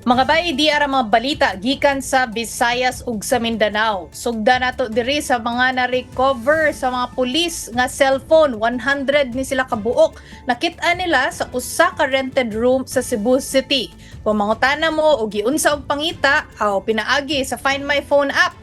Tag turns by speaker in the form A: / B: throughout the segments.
A: Mga bay, di ara mga balita gikan sa Visayas ug sa Mindanao. Sugda nato diri sa mga na-recover sa mga pulis nga cellphone, 100 ni sila kabuok. Nakit-an nila sa usa ka rented room sa Cebu City. Pamangutana mo og giunsa og pangita, aw pinaagi sa Find My Phone app.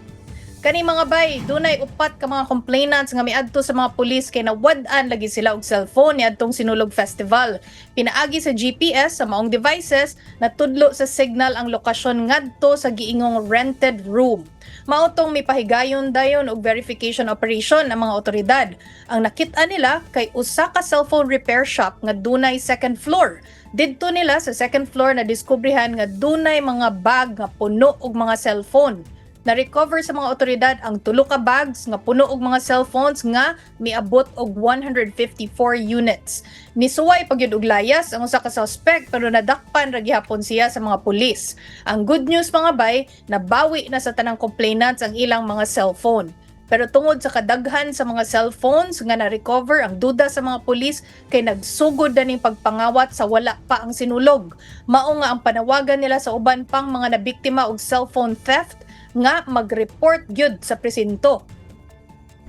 A: Kani mga bay, dunay upat ka mga complainants nga miadto sa mga pulis kay nawad-an lagi sila og cellphone niadtong Sinulog Festival. Pinaagi sa GPS sa maong devices natudlo sa signal ang lokasyon ngadto sa giingong rented room. Mautong mipahigayon dayon og verification operation ang mga otoridad. Ang nakit-an nila kay usa ka cellphone repair shop nga dunay second floor. Didto nila sa second floor na diskubrihan nga dunay mga bag nga puno og mga cellphone. Na-recover sa mga otoridad ang tulo ka bags nga puno og mga cellphones nga miabot og 154 units. Nisuway pagyud og layas ang usa ka suspect pero nadakpan ra gihapon siya sa mga pulis. Ang good news mga bay, nabawi na sa tanang complainants ang ilang mga cellphone. Pero tungod sa kadaghan sa mga cellphones nga na-recover, ang duda sa mga pulis kay nagsugod na ning pagpangawat sa wala pa ang sinulog. Mao nga ang panawagan nila sa uban pang mga nabiktima og cellphone theft nga mag-report gyud sa presinto.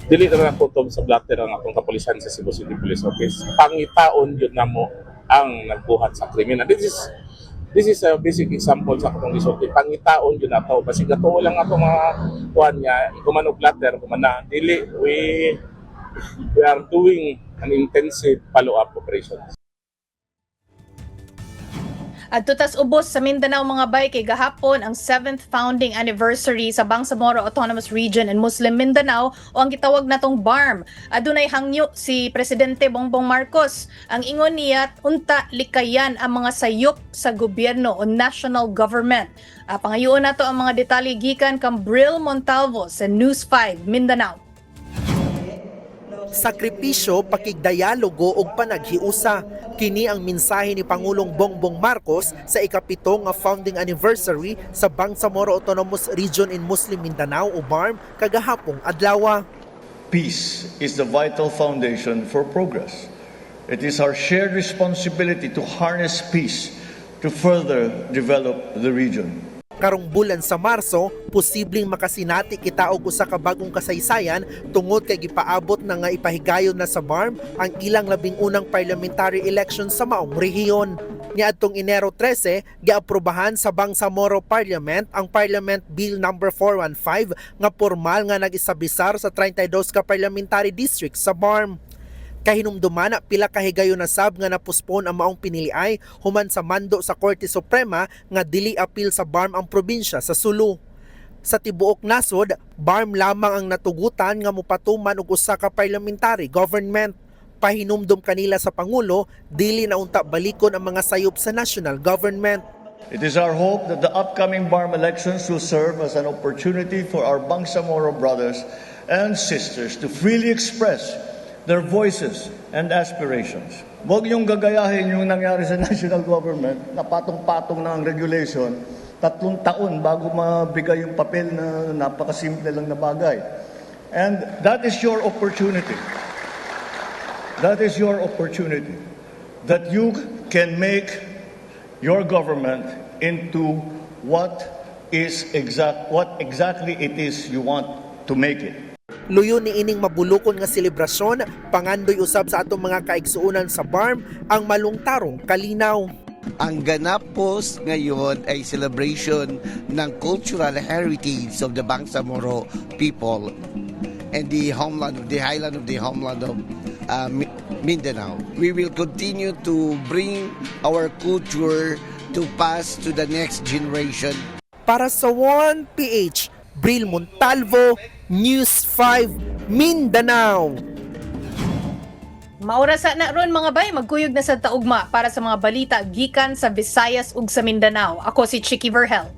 B: Dili na ako tong sa blatter ang akong kapulisan sa Cebu City Police Office. Pangitaon yun na mo ang nagbuhat sa krimen. This is a basic example sa akong gisulti. Pangitaon yun na to. Basig ato lang ato mga kuan niya, kuman og blatter, kuman na. Dili, we are doing an intensive follow-up operation.
A: Adto tas ubos sa Mindanao mga bay kay gahapon ang 7th founding anniversary sa Bangsamoro Autonomous Region in Muslim Mindanao o ang gitawag natong BARM. Adunay hangyo si Presidente Bongbong Marcos. Ang ingon niya unta likayan ang mga sayop sa gobyerno o national government. Pangayoon nato ang mga detalye gikan kang Bril Montalvo sa News 5 Mindanao.
C: Sakripisyo, pakigdialogo ug panaghiusa. Kini ang mensahe ni Pangulong Bongbong Marcos sa ikapitong nga founding anniversary sa Bangsamoro Autonomous Region in Muslim Mindanao o BARM kagahapong adlaw.
D: Peace is the vital foundation for progress. It is our shared responsibility to harness peace to further develop the region.
C: Karong bulan sa Marso, posibleng makasinati kita og usa ka bagong kasaysayan tungod kay gipaabot na nga ipahigayon na sa BARM ang ilang labing unang parliamentary election sa maong rehiyon. Niadtong Enero 13, giaprobahan sa Bangsamoro Parliament ang Parliament Bill No. 415 nga pormal nga nag-isabisar sa 32 ka parliamentary district sa BARM. Kahinumduman na pila ka higayon na sab nga napuspon ang maong piniliay human sa mando sa Korte Suprema nga dili apil sa BARM ang probinsya sa Sulu. Sa tibuok nasod, BARM lamang ang natugutan nga mopatuman og usa ka parliamentary government. Pahinumdum kanila sa Pangulo, dili na unta balikon ang mga sayop sa national government.
D: It is our hope that the upcoming BARM elections will serve as an opportunity for our Bangsamoro brothers and sisters to freely express their voices and aspirations. Huwag niyong gagayahin yung nangyari sa national government na patong-patong na ang regulation, 3 taon bago mabigay yung papel na napakasimple lang na bagay. And that is your opportunity. That is your opportunity. That you can make your government into what exactly it is you want to make it.
C: Luyo ni ining mabulukon nga selebrasyon, pangandoy usab sa atong mga kaigsuonan sa BARM ang malungtarong kalinaw.
E: Ang ganap po ngayon ay celebration ng cultural heritage of the Bangsamoro people and the highland of Mindanao. We will continue to bring our culture to pass to the next generation.
C: Para sa 1PH, Bril Montalvo, News 5 Mindanao.
A: Maurasa na ron mga bay, magkuyog na sa taugma para sa mga balita gikan sa Visayas ug sa Mindanao. Ako si Chicky Verhel.